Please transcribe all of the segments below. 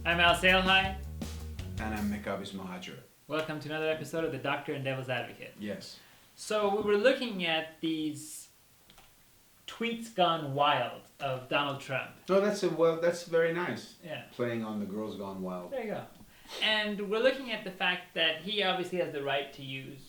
I'm Al Salehai. And I'm Mekabis Mahajer. Welcome to another episode of The Doctor and Devil's Advocate. Yes. So we were looking at these tweets gone wild of Donald Trump. No, that's very nice. Yeah. Playing on the Girls Gone Wild. There you go. And we're looking at the fact that he obviously has the right to use,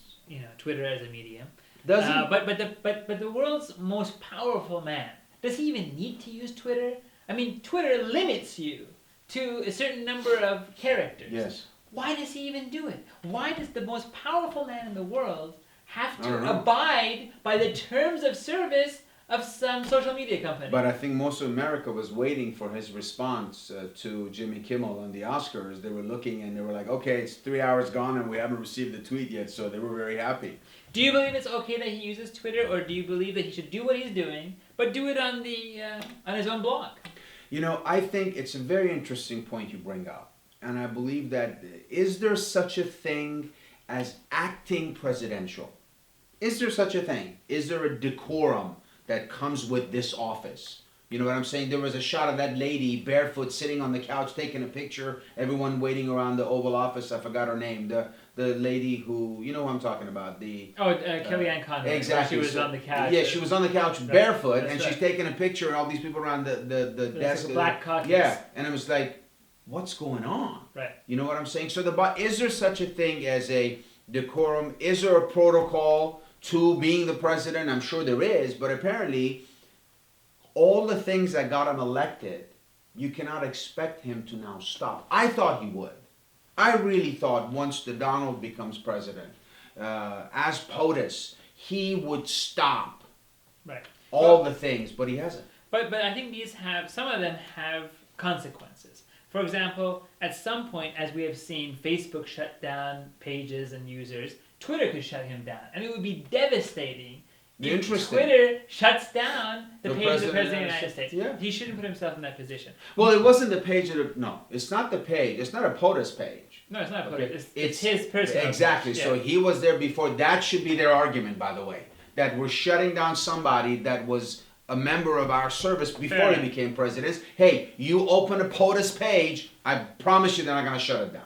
Twitter as a medium. Does he? But the world's most powerful man, does he even need to use Twitter? I mean, Twitter limits you to a certain number of characters. Yes. Why does he even do it? Why does the most powerful man in the world have I don't to know. abide by the terms of service of some social media company? But I think most of America was waiting for his response to Jimmy Kimmel on the Oscars. They were looking and they were like, okay, it's 3 hours gone and we haven't received the tweet yet, so they were very happy. Do you believe it's okay that he uses Twitter, or do you believe that he should do what he's doing, but do it on his own blog? I think it's a very interesting point you bring up. And I believe that, is there such a thing as acting presidential? Is there such a thing? Is there a decorum that comes with this office? You know what I'm saying? There was a shot of that lady barefoot sitting on the couch taking a picture. Everyone waiting around the Oval Office. I forgot her name. The lady who, you know who I'm talking about. Kellyanne Conway. Exactly. She was on the couch. Yeah, she was on the couch barefoot, That's and right. she's taking a picture, and all these people around the desk. Like a black caucus. Yeah, and it was like, what's going on? Right. You know what I'm saying? So is there such a thing as a decorum? Is there a protocol to being the president? I'm sure there is, but apparently all the things that got him elected, you cannot expect him to now stop. I thought he would. I really thought once the Donald becomes president, as POTUS, he would stop Right. all the things, but he hasn't. But I think some of them have consequences. For example, at some point, as we have seen, Facebook shut down pages and users. Twitter could shut him down, and it would be devastating. If Interesting. Twitter shuts down the page of the President of the United States. Yeah. He shouldn't put himself in that position. Well, it wasn't the page no, it's not the page. It's not a POTUS page. No, it's not. Okay. It's his personal. Exactly. page. So Yeah. he was there before. That should be their argument, by the way. That we're shutting down somebody that was a member of our service before Fair he enough. became president. Hey, you open a POTUS page, I promise you they're not going to shut it down.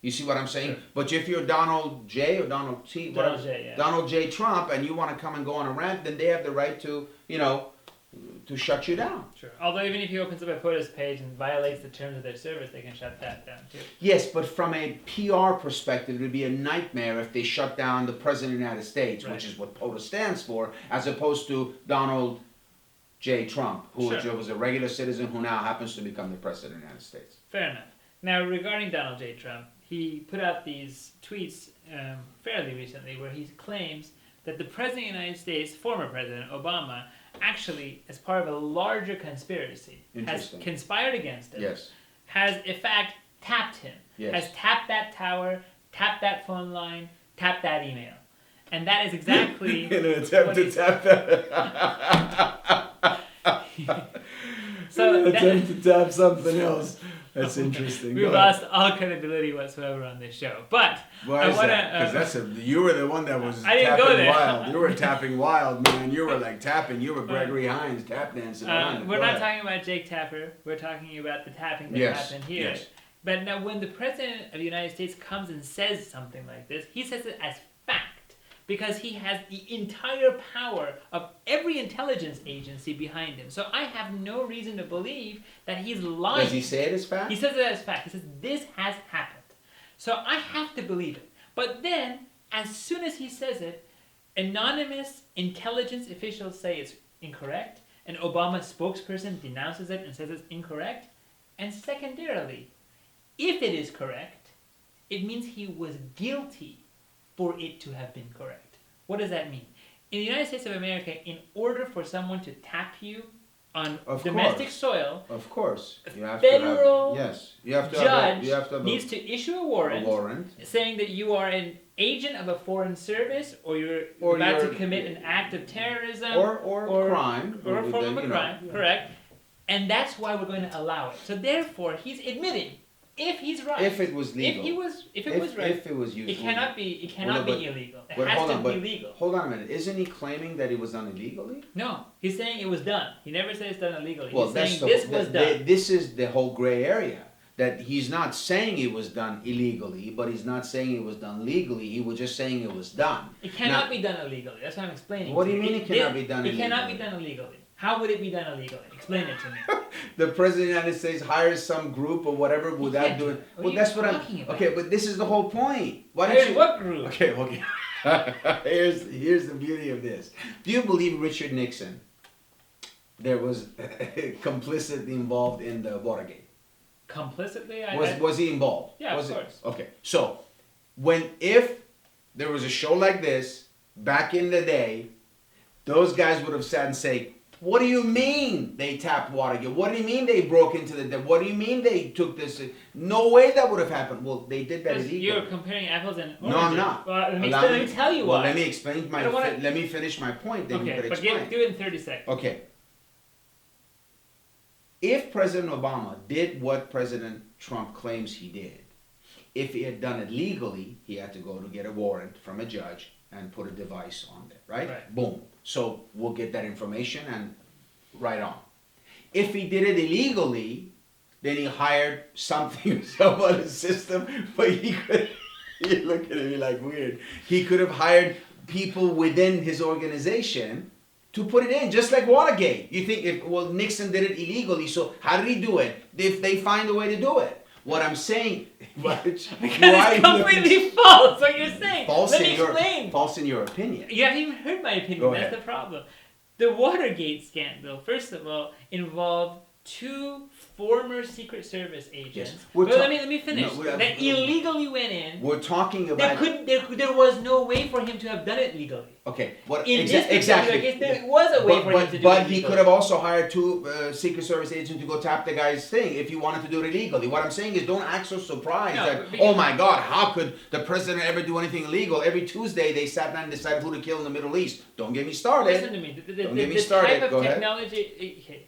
You see what I'm saying? Sure. But if you're Donald J or Donald T, Donald whatever, J, yeah. Donald J. Trump, and you want to come and go on a rant, then they have the right to, to shut you down. Sure. Although even if he opens up a POTUS page and violates the terms of their service, they can shut that down too. Yes, but from a PR perspective, it would be a nightmare if they shut down the President of the United States, Right. which is what POTUS stands for, as opposed to Donald J. Trump, who Sure. was a regular citizen who now happens to become the President of the United States. Fair enough. Now, regarding Donald J. Trump, he put out these tweets fairly recently where he claims that the President of the United States, former President Obama, actually, as part of a larger conspiracy, has Interesting. conspired against him, Yes. has in fact tapped him, Yes. has tapped that tower, tapped that phone line, tapped that email. And that is exactly In an attempt what to he's- tap that. So that, to tap something else. That's interesting. we've lost all credibility whatsoever on this show. But Why I is wanna, that? Because you were the one that was I didn't tapping go there. wild. You were tapping wild, man. You were like tapping. You were Gregory Hines tap dancing around. we're Go not ahead. talking about Jake Tapper. We're talking about the tapping that Yes, happened here. yes. But now, when the President of the United States comes and says something like this, he says it as fact because he has the entire power of every intelligence agency behind him. So I have no reason to believe that he's lying. Does he say it as fact? He says it as fact. He says, this has happened. So I have to believe it. But then, as soon as he says it, anonymous intelligence officials say it's incorrect. An Obama spokesperson denounces it and says it's incorrect. And secondarily, if it is correct, it means he was guilty for it to have been correct. What does that mean? In the United States of America, in order for someone to tap you on Of domestic course. soil, Of course. You have federal to have, yes. You have to judge have you have to have needs to issue a a warrant, warrant. saying that you are an agent of a foreign service or you're Or about to you're- commit an act of terrorism Or crime. or a form of a you know, crime, yeah. correct? And that's why we're going to allow it. So therefore, he's admitting if he's right. If it was legal. If it was right, If it was used. it cannot be Well, be illegal. It but has hold to on, be but legal. hold on a minute. Isn't he claiming that it was done illegally? No, he's saying it was done. He never said it's done illegally. Well, He's that's saying this was done. this is the whole gray area. that he's not saying it was done illegally, but he's not saying it was done legally. He was just saying it was done. It cannot be done illegally. That's what I'm explaining. What to do you mean it cannot be done It cannot be illegally? done illegally. How would it be done illegally? Explain it to me. The president of the United States hires some group or whatever without can't doing. do it. What Well, are that's you what I'm. talking about? Okay, but this is the whole point. Why don't Here's you? what group? Okay, okay. here's the beauty of this. Do you believe Richard Nixon? There was complicitly involved in the Watergate. Complicitly? Was he involved? Yeah, was of course. Okay, so if there was a show like this back in the day, those guys would have sat and say, "What do you mean they tapped Watergate? What do you mean they broke into the? What do you mean they took this? No way that would have happened." Well, they did that illegally. You're comparing apples and oranges. No, I'm not. Well, let me Allow tell you Well, why. let me explain I don't wanna- let me finish my point. Then you Okay, could but explain. do it in 30 seconds. Okay. If President Obama did what President Trump claims he did, if he had done it legally, he had to go to get a warrant from a judge and put a device on there, right? Right. Boom. So we'll get that information and right on. If he did it illegally, then he hired something, some other system, but he could, you look at me like weird. He could have hired people within his organization to put it in, just like Watergate. You think Nixon did it illegally, so how did he do it? If they find a way to do it. What I'm saying, Because it's completely false what you're saying. Let me explain. False in your opinion. You haven't even heard my opinion. Go That's ahead. the problem. The Watergate scandal, first of all, involved two former Secret Service agents. Yes. But let me finish. No, that illegally went in. We're talking There about. there was no way for him to have done it legally. Okay, what In this particular exactly? case, there was a way for him to do it But he legally. could have also hired two Secret Service agents to go tap the guy's thing if he wanted to do it illegally. What I'm saying is, don't act so surprised No, that, because- oh my God, how could the president ever do anything illegal? Every Tuesday they sat down and decided who to kill in the Middle East. Don't get me started. Listen to me. Don't get me The started. type of Go ahead. technology.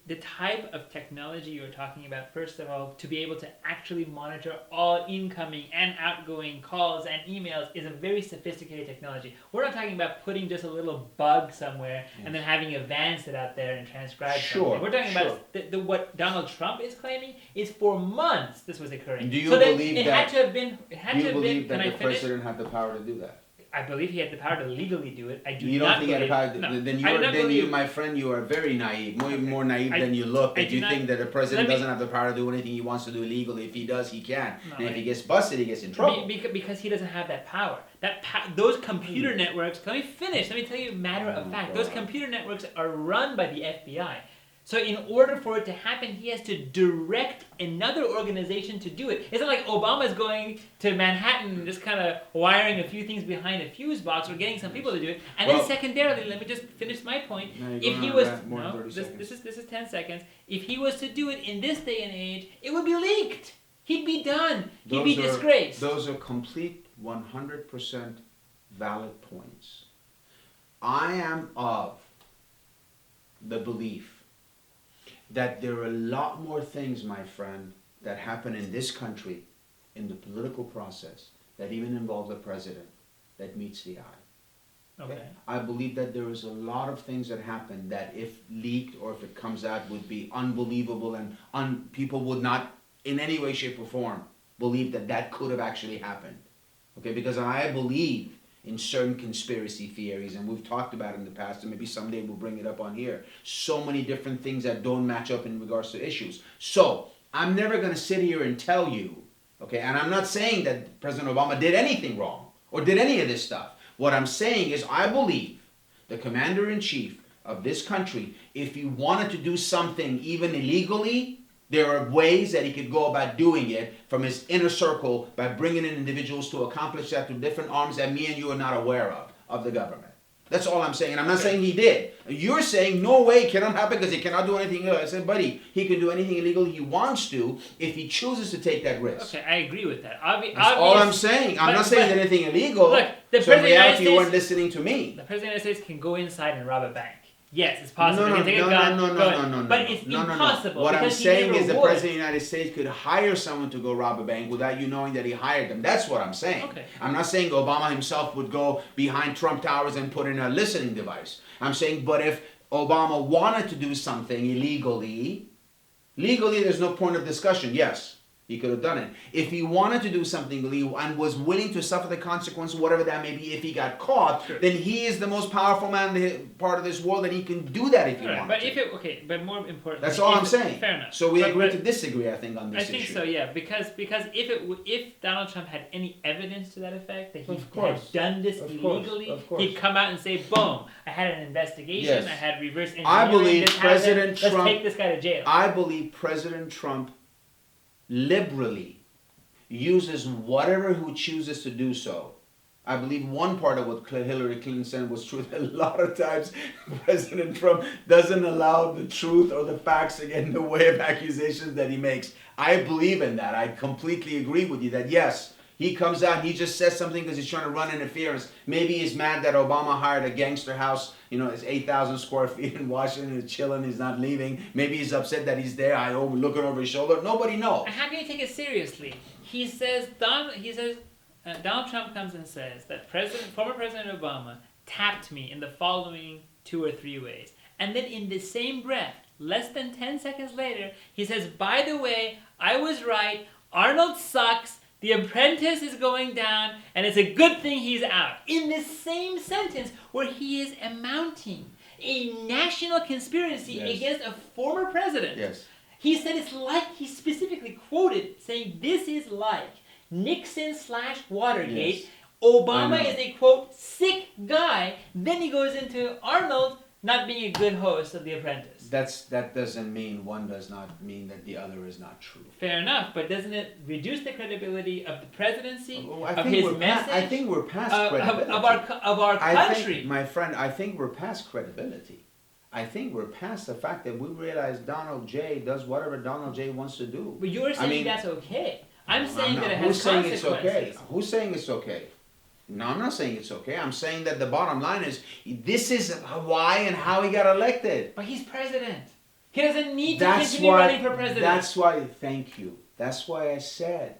The type of technology you're talking about, first of all, to be able to actually monitor all incoming and outgoing calls and emails is a very sophisticated technology. We're not talking about putting just a little bug somewhere and then having a van sit out there and transcribe Sure, something. We're talking sure. about what Donald Trump is claiming is for months this was occurring. Do you so believe it that- had to have been. It had Do to you have been. believe Can that I the finish? president had the power to do that? I believe he had the power to legally do it. I do You don't not think he had the believe. power? No, Then I do not believe. my friend, you are very naive, more naive I- than you look. I If do you not- think that the president let me- doesn't have the power to do anything he wants to do illegally, if he does, he can. No, And if I- he gets busted, he gets in trouble. Because he doesn't have that power. Those computer networks. Let me finish. Let me tell you a matter of Oh, fact. God. Those computer networks are run by the FBI. So in order for it to happen, he has to direct another organization to do it. It's not like Obama's going to Manhattan and just kind of wiring a few things behind a fuse box or getting some people to do it. And Well- then secondarily, let me just finish my point. Now you're If going he on was that more than 30 this is 10 seconds. If he was to do it in this day and age, it would be leaked. He'd be done. He'd be disgraced. Those are complete 100% valid points. I am of the belief that there are a lot more things, my friend, that happen in this country, in the political process, that even involve the president, that meets the eye. Okay. I believe that there is a lot of things that happen that if leaked or if it comes out would be unbelievable and people would not in any way, shape or form believe that that could have actually happened. Okay, because I believe in certain conspiracy theories, and we've talked about it in the past, and maybe someday we'll bring it up on here. So many different things that don't match up in regards to issues. So I'm never going to sit here and tell you, okay, and I'm not saying that President Obama did anything wrong or did any of this stuff. What I'm saying is I believe the commander-in-chief of this country, if he wanted to do something even illegally, there are ways that he could go about doing it from his inner circle by bringing in individuals to accomplish that through different arms that me and you are not aware of the government. That's all I'm saying. And I'm not saying he did. You're saying, no way, it cannot happen because he cannot do anything else. I said, buddy, he can do anything illegal he wants to if he chooses to take that risk. Okay, I agree with that. That's all I'm saying. I'm not saying anything illegal. Look, the So in President of the United reality, you States- weren't listening to me. The President of the United States can go inside and rob a bank. Yes, it's possible. No, He no, can take no, a gun, no, go no, in. no, no, But no, it's no, no, no. impossible. What I'm because he saying never is the would. President of the United States could hire someone to go rob a bank without you knowing that he hired them. That's what I'm saying. Okay. I'm not saying Obama himself would go behind Trump Towers and put in a listening device. I'm saying, but if Obama wanted to do something illegally, legally there's no point of discussion, yes. He could have done it. If he wanted to do something illegal and was willing to suffer the consequence, whatever that may be, if he got caught, Sure. then he is the most powerful man in the part of this world, and he can do that if he Alright, wants but to. if it but more importantly, That's all if I'm saying. Fair enough. So we But- agree but to disagree, I think, on this I think issue. so, yeah, because if Donald Trump had any evidence to that effect that he Of course. had done this Of course, illegally, of course. he'd come out and say, "Boom! I had an investigation. Yes. I had reverse engineering. I believe this happened. President Trump- Let's take this guy to jail." I believe President Trump liberally uses whatever who chooses to do so. I believe one part of what Hillary Clinton said was true. That a lot of times President Trump doesn't allow the truth or the facts to get in the way of accusations that he makes. I believe in that. I completely agree with you that yes, he comes out and he just says something because he's trying to run interference. Maybe he's mad that Obama hired a gangster house, it's 8,000 square feet in Washington, he's chilling, he's not leaving. Maybe he's upset that he's there, looking over his shoulder. Nobody knows. How can you take it seriously? He says Donald Trump comes and says that former President Obama tapped me in the following 2 or 3 ways. And then in the same breath, less than 10 seconds later, he says, "By the way, I was right. Arnold sucks. The Apprentice is going down, and it's a good thing he's out." In the same sentence where he is mounting a national conspiracy Yes. against a former president. Yes. He said it's like, he specifically quoted saying, "This is like Nixon/Watergate. Yes. Obama I know. is a, quote, sick guy." Then he goes into Arnold not being a good host of The Apprentice. That doesn't mean one does not mean that the other is not true. Fair enough, but doesn't it reduce the credibility of the presidency, Oh, I of think his we're message, I think we're past of credibility. our I country? think, my friend, I think we're past credibility. I think we're past the fact that we realize Donald J does whatever Donald J wants to do. But you're saying mean- that's okay. I'm saying that it Who's has saying it's consequences. okay? Who's saying it's okay? No, I'm not saying it's okay. I'm saying that the bottom line is this is why and how he got elected. But he's president. He doesn't need to That's continue why. running for president. That's why. Thank you. That's why I said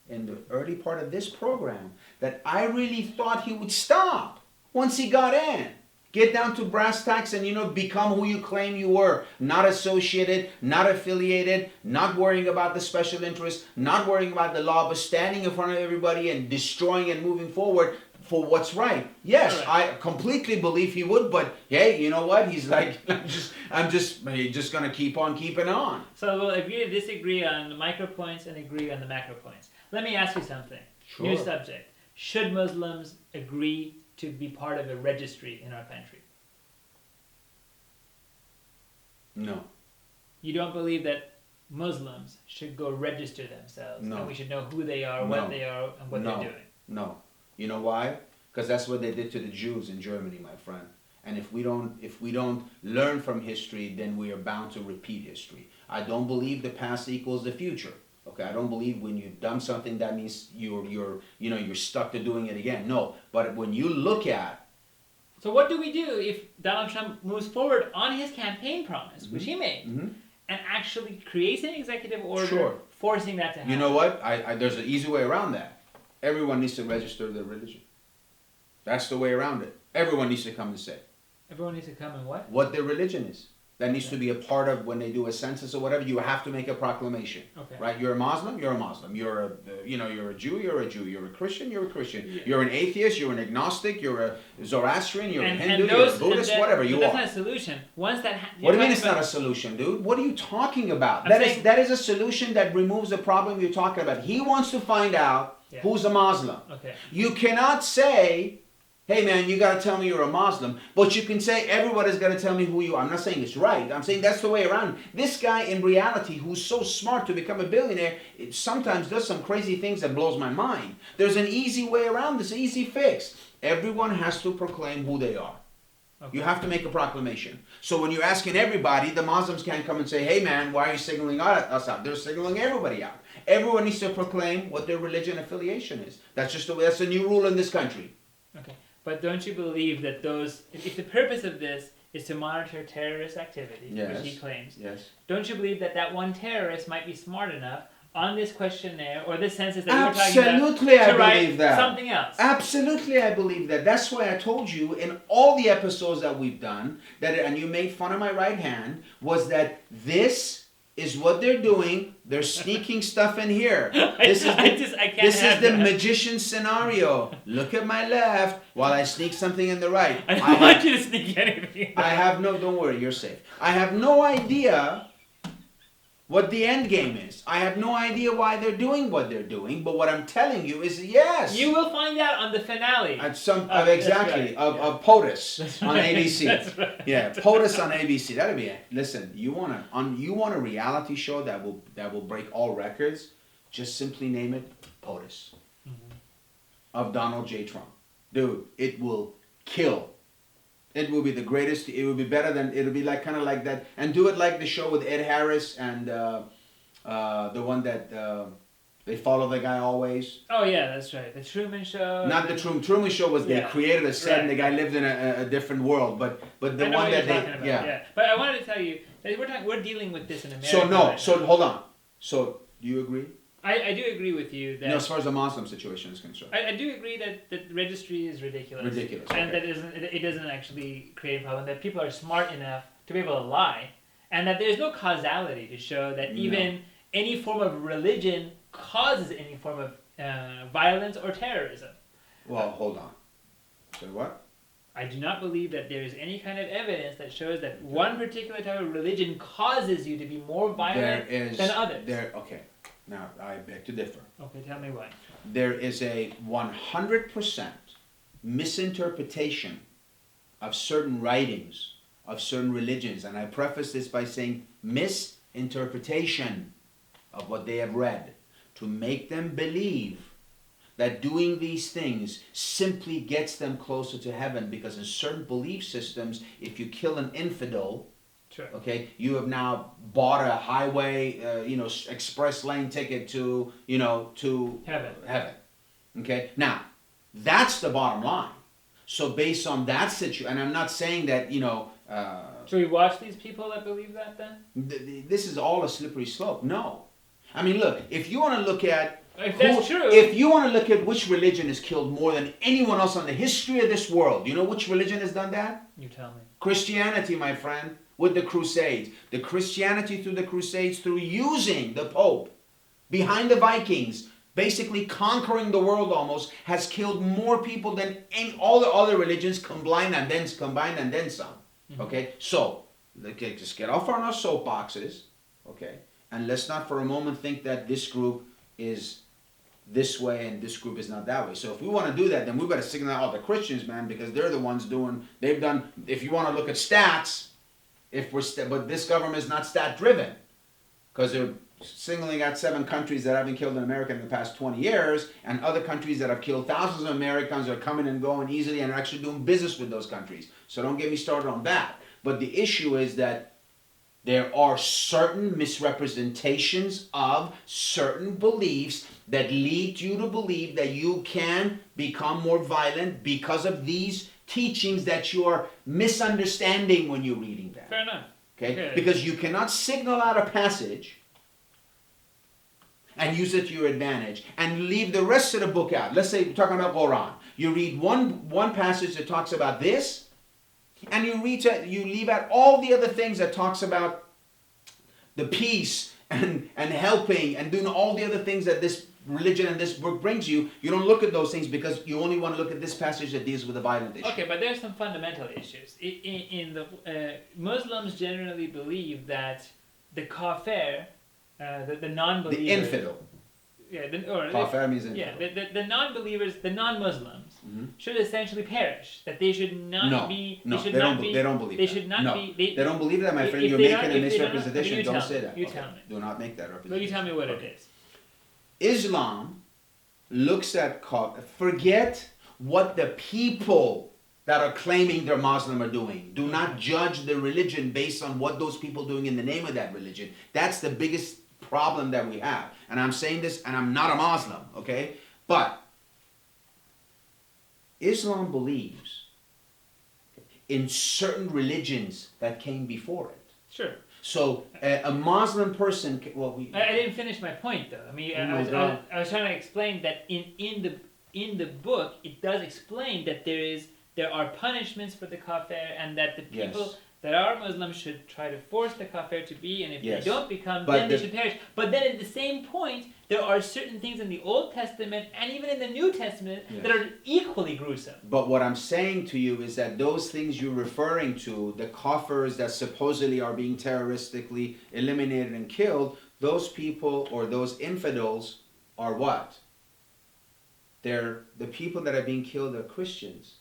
in the early part of this program that I really thought he would stop once he got in. Get down to brass tacks and become who you claim you were. Not associated, not affiliated, not worrying about the special interest, not worrying about the law, but standing in front of everybody and destroying and moving forward for what's right. Yes, Alright. I completely believe he would, but hey, you know what? He's like, I'm just gonna keep on keeping on. So we'll agree to disagree on the micro points and agree on the macro points. Let me ask you something. New Sure. subject. Should Muslims agree to be part of a registry in our country? No. You don't believe that Muslims should go register themselves, No. and we should know who they are, No. what they are, and what No. they're doing? No. You know why? Because that's what they did to the Jews in Germany, my friend. And if we don't learn from history, then we are bound to repeat history. I don't believe the past equals the future. Okay, I don't believe when you've done something that means you're stuck to doing it again. No, but when you look at So what do we do if Donald Trump moves forward on his campaign promise, which he made, and actually creates an executive order Sure. forcing that to happen? you know what? There's an easy way around that. Everyone needs to register their religion. That's the way around it. Everyone needs to come and say Everyone needs to come and what? what their religion is. That needs to be a part of when they do a census or whatever. You have to make a proclamation, Okay. right? You're a Muslim. You're a Muslim. You're a Jew. You're a Jew. You're a Christian. You're a Christian. Yeah. You're an atheist. You're an agnostic. You're a Zoroastrian. You're a Hindu. and You're a those, Buddhist. and that- Whatever but you that's are. not a solution. Once that What do you mean it's not a solution, dude? What are you talking about? I'm That is saying- that is a solution that removes the problem you're talking about. He wants to find out Yeah. who's a Muslim. Okay. You cannot say, hey man, you gotta tell me you're a Muslim, but you can say everybody's gotta tell me who you are. I'm not saying it's right. I'm saying that's the way around. This guy in reality, who's so smart to become a billionaire, it sometimes does some crazy things that blows my mind. There's an easy way around this, easy fix. Everyone has to proclaim who they are. Okay. You have to make a proclamation. So when you're asking everybody, the Muslims can't come and say, hey man, why are you signaling us out? They're signaling everybody out. Everyone needs to proclaim what their religion affiliation is. That's just the way, that's the new rule in this country. Okay. But don't you believe that if the purpose of this is to monitor terrorist activity, Yes. which he claims, Yes. don't you believe that one terrorist might be smart enough on this questionnaire or this census that you were talking about Absolutely, I to write believe that. something else? Absolutely, I believe that. That's why I told you in all the episodes that we've done, and you made fun of my right hand, was that this is what they're doing. They're sneaking stuff in here. This is I can't this have is the that. magician scenario. Look at my left while I sneak something in the right. I don't want you to sneak anything. I have no. Don't worry, you're safe. I have no idea what the end game is. I have no idea why they're doing what they're doing. But what I'm telling you is yes. You will find out on the finale. At some That's exactly right, of, yeah. of POTUS That's on right, ABC. that's right. Yeah, POTUS on ABC. That'll be it. Listen, you want a reality show that will break all records? Just simply name it POTUS of Donald J. Trump. Dude, it will kill. It will be the greatest. It will be better than. It'll be like kind of like that, and do it like the show with Ed Harris and the one that they follow the guy always. Oh yeah, that's right. The Truman Show. Not the Truman Show was they Yeah. created a set and the Right. guy lived in a different world, but the I know one what that you're they talking about. But I wanted to tell you that we're dealing with this in America. So no, right so now. hold on. So do you agree? I do agree with you that. No, as far as the Muslim situation is concerned. I do agree that the registry is ridiculous. Ridiculous, And okay. that it doesn't actually create a problem. That people are smart enough to be able to lie, and that there's no causality to show that No. even any form of religion causes any form of violence or terrorism. Well, hold on. So what? I do not believe that there is any kind of evidence that shows that one particular type of religion causes you to be more violent than others. Okay. Now I beg to differ. Okay, tell me why. There is a 100% misinterpretation of certain writings of certain religions, and I preface this by saying misinterpretation of what they have read to make them believe that doing these things simply gets them closer to heaven, because in certain belief systems, if you kill an infidel, Sure. okay, you have now bought a highway, express lane ticket to, to Heaven. Okay, now that's the bottom line. So based on that situation, and I'm not saying that Should we watch these people that believe that then? this is all a slippery slope. No, I mean, look, if you want to look at If that's true. if you want to look at which religion has killed more than anyone else on the history of this world, you know which religion has done that? You tell me. Christianity, my friend, with the Crusades. The Christianity through the Crusades, through using the Pope behind the Vikings, basically conquering the world almost, has killed more people than all the other religions combined and then some. Mm-hmm. Okay, so okay, just get off on our soapboxes, okay, and let's not for a moment think that this group is this way and this group is not that way. So if we want to do that, then we better signal out the Christians, man, because they're the ones they've done. If you want to look at stats, but this government is not stat driven, because they're singling out 7 countries that haven't killed an American in the past 20 years, and other countries that have killed thousands of Americans are coming and going easily and are actually doing business with those countries. So don't get me started on that. But the issue is that there are certain misrepresentations of certain beliefs that lead you to believe that you can become more violent because of these teachings that you are misunderstanding when you're reading them. Fair enough. Okay? Okay. Because you cannot signal out a passage and use it to your advantage and leave the rest of the book out. Let's say we're talking about Quran. You read one passage that talks about this, and you leave out all the other things that talks about the peace and helping and doing all the other things that this religion and this book brings you. You don't look at those things because you only want to look at this passage that deals with the violent issue. Okay, but there's some fundamental issues. In the Muslims generally believe that the kafir, the non-believer, The infidel. yeah, Kafir means infidel. yeah, the non-believers, the non-Muslims, Mhm. should essentially perish. That they should not No, be. no, should they not don't. be, They don't believe They that. should not no, be. they don't believe that, my friend. if You're they making don't- a if they don't- misrepresentation. you Don't tell say me, that. you Okay. tell me. Do not make that Well, representation. you tell me what Okay. it is. Islam looks at forget what the people that are claiming they're Muslim are doing. Do not judge the religion based on what those people are doing in the name of that religion. That's the biggest problem that we have. And I'm saying this, and I'm not a Muslim, okay? But Islam believes in certain religions that came before it. Sure. So a Muslim person, I didn't finish my point though. I mean, I was trying to explain that in the book it does explain that there are punishments for the kafir, and that the people Yes. that our Muslims should try to force the kafir to be, and if Yes. they don't become, But then they the- should perish. But then at the same point, there are certain things in the Old Testament and even in the New Testament Yes. that are equally gruesome. But what I'm saying to you is that those things you're referring to, the kafirs that supposedly are being terroristically eliminated and killed, those people or those infidels are what? They're the people that are being killed are Christians.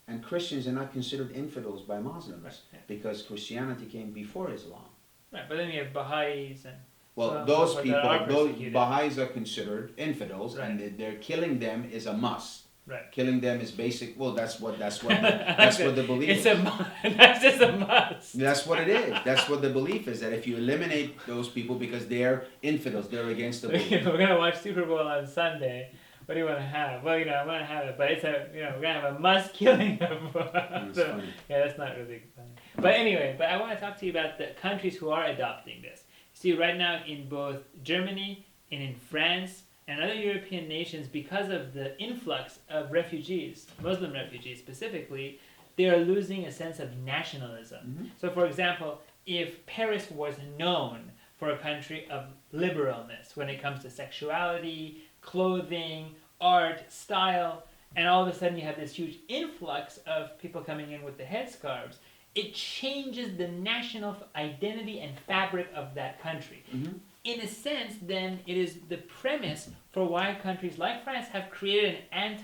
And Christians are not considered infidels by Muslims Right, yeah. because Christianity came before Islam. Right, but then you have Baha'is and Well, so those forth people, that are those persecuted. Baha'is are considered infidels, Right. and they're killing them is a must. Right. Killing them is basic. Well, that's what the belief It's is. that's just a must. That's what it is. That's what the belief is. That if you eliminate those people because they're infidels, they're against the belief. We're gonna watch Super Bowl on Sunday. What do you want to have? Well, I'm gonna have it, but it's we're gonna have a must killing of. That's so, funny. yeah, that's not really funny. But anyway, I want to talk to you about the countries who are adopting this. See, right now in both Germany and in France and other European nations, because of the influx of refugees, Muslim refugees specifically, they are losing a sense of nationalism. Mhm. So, for example, if Paris was known for a country of liberalness when it comes to sexuality, clothing, art, style, and all of a sudden you have this huge influx of people coming in with the headscarves, it changes the national identity and fabric of that country. Mhm. In a sense, then, it is the premise for why countries like France have created an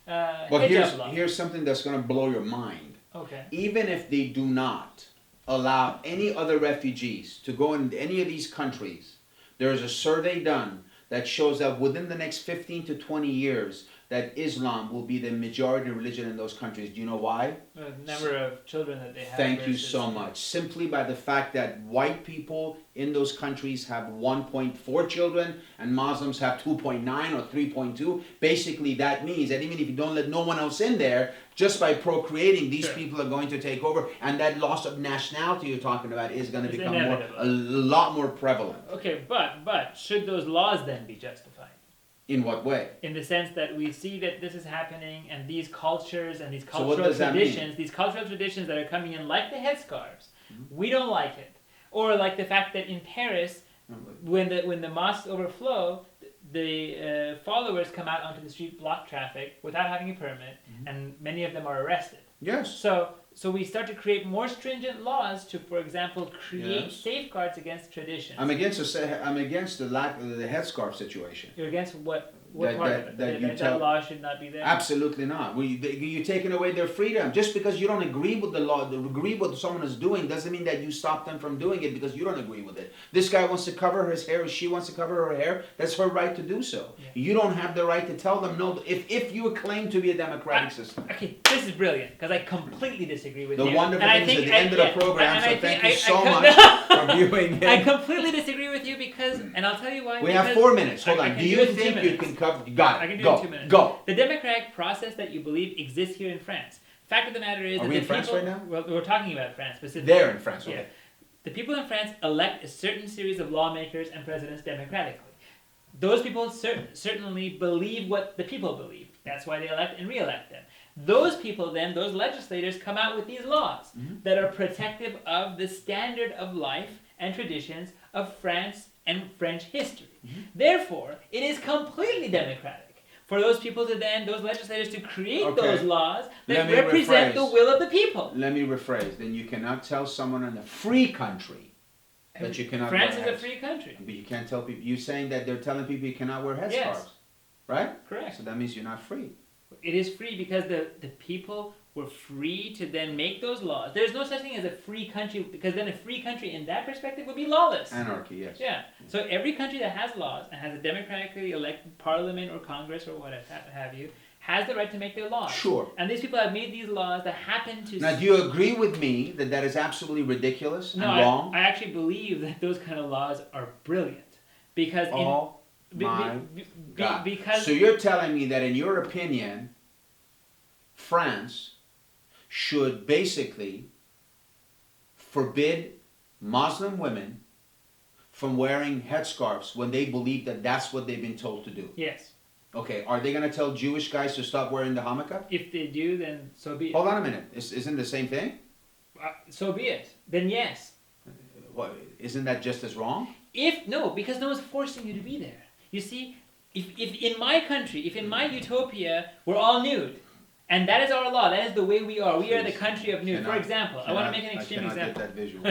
But hijab law. here's something that's going to blow your mind. Okay. Even if they do not allow any other refugees to go into any of these countries, there is a survey done that shows that within the next 15 to 20 years, that Islam will be the majority religion in those countries. Do you know why? The number of children that they have. Thank you versus- so much. Simply by the fact that white people in those countries have 1.4 children and Muslims have 2.9 or 3.2. Basically, that means that even if you don't let no one else in there, just by procreating, these Sure. people are going to take over, and that loss of nationality you're talking about is going to It's become inevitable. a lot more prevalent. Okay, but should those laws then be justified? In what way? In the sense that we see that this is happening, and these cultures and these So what cultural does that mean? traditions, these cultural traditions that are coming in, like the headscarves, we don't like it. Or like the fact that in Paris, when the mosques overflow, the followers come out onto the street, block traffic without having a permit, and many of them are arrested. Yes. So we start to create more stringent laws to, for example, create Yes. safeguards against traditions. I'm against the lack of the headscarf situation. You're against what That- part that- of it? that you That tell- law should not be there? Absolutely not. You're taking away their freedom. Just because you don't agree with the law, agree with what someone is doing, doesn't mean that you stop them from doing it because you don't agree with it. This guy wants to cover his hair, or she wants to cover her hair. That's her right to do so. Yeah. You don't have the right to tell them no. If you claim to be a democratic system, Okay, this is brilliant because I completely disagree with the you. wonderful And I thing is at think the end of the program. and So I thank think you so I much for viewing I it. completely disagree with you because, and I'll tell you why. We have because 4 minutes. Hold I on. can Do do you it in 2 think you minutes. can cover? You got it. I can do Go. it in 2 minutes. Go. The democratic process that you believe exists here in France. Fact of the matter is Are that we the in France people, right now? Well, we're talking about France specifically. There in France. Okay. Yeah. The people in France elect a certain series of lawmakers and presidents democratically. Those people certainly believe what the people believe. That's why they elect and re-elect them. Those people then, those legislators, come out with these laws Mhm. that are protective of the standard of life and traditions of France and French history. Mhm. Therefore, it is completely democratic for those people to then, those legislators to create Okay. those laws that Let me represent the rephrase. will of the people. Let me rephrase. Then you cannot tell someone in a free country that you cannot France wear is a heads- free country. But you can't tell people. You're saying that they're telling people you cannot wear headscarves, Yes. right? Correct. So that means you're not free. It is free because the people were free to then make those laws. There's no such thing as a free country because then a free country in that perspective would be lawless. Anarchy, yes. Yeah. So every country that has laws and has a democratically elected parliament or Congress or whatever have you has the right to make their laws. Sure. And these people have made these laws that happen to. Now, do you agree with me that that is absolutely ridiculous and No, wrong? I actually believe that those kind of laws are brilliant because Oh be- my be- God. because So you're telling me that, in your opinion, France should basically forbid Muslim women from wearing headscarves when they believe that that's what they've been told to do. yes, Okay, are they going to tell Jewish guys to stop wearing the yarmulke? if they do, then so be it. Hold on a minute. Isn't it the same thing? So be it. Then yes. What, isn't that just as wrong? No, because no one's forcing you to be there. You see, if in my country, if in my utopia, we're all nude, and that is our law, that is the way we are. We are the country of nude. For example, I want to make an extreme example. Get that visual.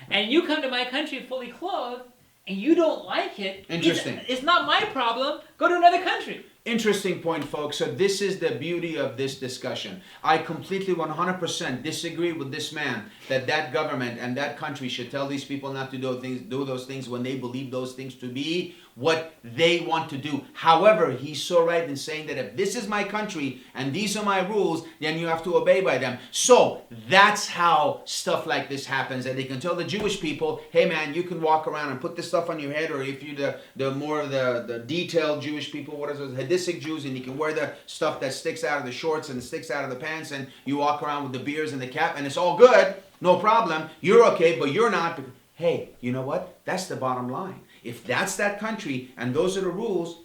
And you come to my country fully clothed, and you don't like it. Interesting. It's not my problem. Go to another country. Interesting point, folks. So this is the beauty of this discussion. I completely 100% disagree with this man that government and that country should tell these people not to do those things when they believe those things to be what they want to do. However, he's so right in saying that if this is my country and these are my rules, then you have to obey by them. So that's how stuff like this happens. And they can tell the Jewish people, hey man, you can walk around and put this stuff on your head, or if you're the detailed Jewish people, what is it, Hasidic Jews, and you can wear the stuff that sticks out of the shorts and sticks out of the pants, and you walk around with the beards and the cap, and it's all good, no problem. You're okay, but you're not. Hey, you know what? That's the bottom line. If that's that country and those are the rules,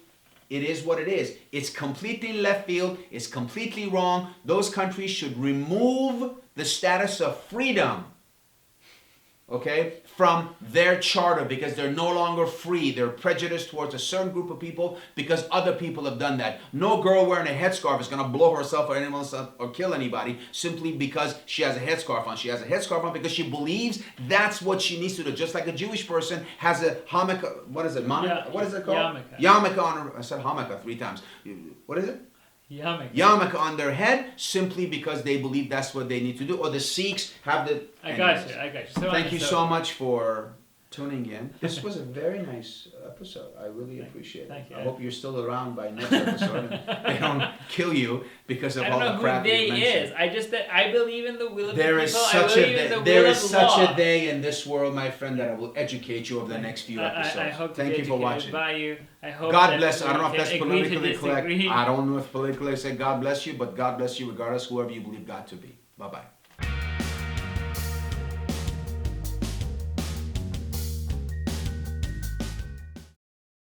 it is what it is. It's completely left field. It's completely wrong. Those countries should remove the status of freedom, okay, from their charter, because they're no longer free. They're prejudiced towards a certain group of people because other people have done that. No girl wearing a headscarf is going to blow herself or anyone else up or kill anybody simply because she has a headscarf on. She has a headscarf on because she believes that's what she needs to do. Just like a Jewish person has a hamaka, what is it? What is it called? Yarmulke. Yarmulke on her. I said hamaka 3 times. What is it? Yarmulke on their head simply because they believe that's what they need to do. Or the Sikhs have the... I got you. So thank you so much for tuning in. This was a very nice episode. I really appreciate it. Thank you. I hope you're still around by next episode and they don't kill you because of all the crap you mentioned. I don't know who they is. I believe in the will of there the is people. Such I believe in the there will is of such law. a day in this world, my friend, that I will educate you over the next few episodes. I hope to Thank be you for educated watching. by you. I hope God that bless. I don't know if we that's can agree to politically correct. disagree. I don't know if politically I said God bless you, but God bless you regardless, whoever you believe God to be. Bye-bye.